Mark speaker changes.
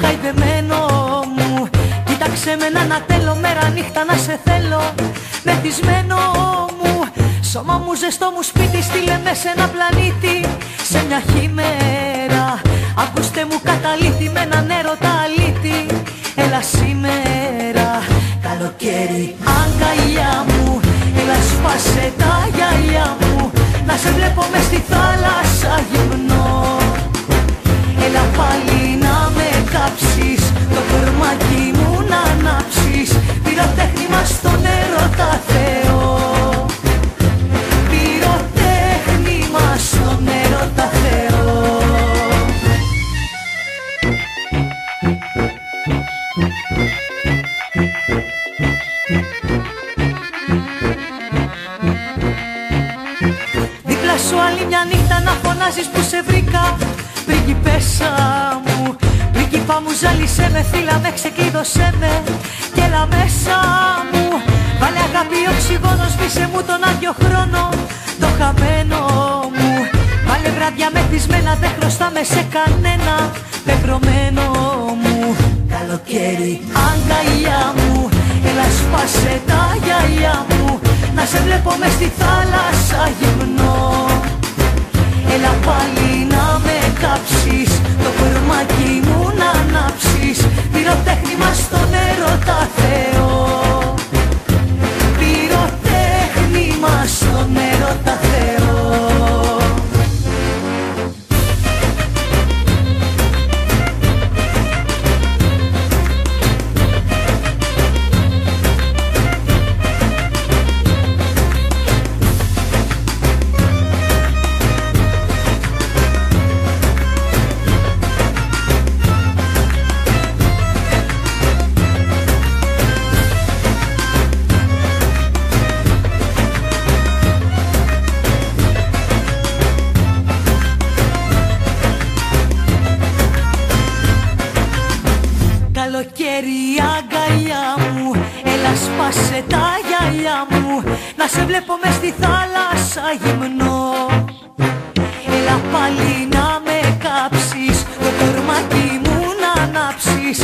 Speaker 1: χαϊδεμένο μου, κοίταξε με να ανατέλω, μέρα νύχτα να σε θέλω. Μεθυσμένο μου, σώμα μου ζεστό μου σπίτι, στείλε με σε ένα πλανήτη, σε μια χειμέρα. Ακούστε μου καταλήτη με έναν έρωτα αλήτη. Έλα σήμερα, καλοκαίρι αγκαλιά μου, έλα σπάσε τα γυαλιά μου, να σε βλέπω μες στη θάλασσα γυμνό. Έλα πάλι να με κάψεις, το κορμάκι μου να ανάψεις, πυροτέχνημα στον έρωτα Θεό. Πυροτέχνημα στον έρωτα Θεό. Δίπλα σου άλλη μια νύχτα να φωνάζεις που σε βρήκα, πριγκιπέσσα μου, πριγκιπά μου, ζάλισέ με, φύλλα με, ξεκλείδωσέ με κι έλα μέσα μου. Βάλε αγάπη οξυγόνο, σβήσε μου τον άδειο χρόνο, το χαμένο μου. Βάλε βράδια μεθυσμένα, δεν χρωστάμε σε κανένα, πεπρωμένο μου. Καλοκαίρι αγκαλιά μου, έλα σπάσε τα γυαλιά μου, να σε βλέπω μες στη θάλασσα γυμνό. Έλα πάλι να με κάψεις, το κορμάκι μου να ανάψεις, πυροτέχνημα στον έρωτα Θεό. Πυροτέχνημα στον έρωτα Θεό. Καλοκαίρι αγκαλιά μου, έλα σπάσε τα γυαλιά μου, να σε βλέπω μες στη θάλασσα γυμνό. Έλα πάλι να με κάψεις, το κορμάκι μου να ανάψεις,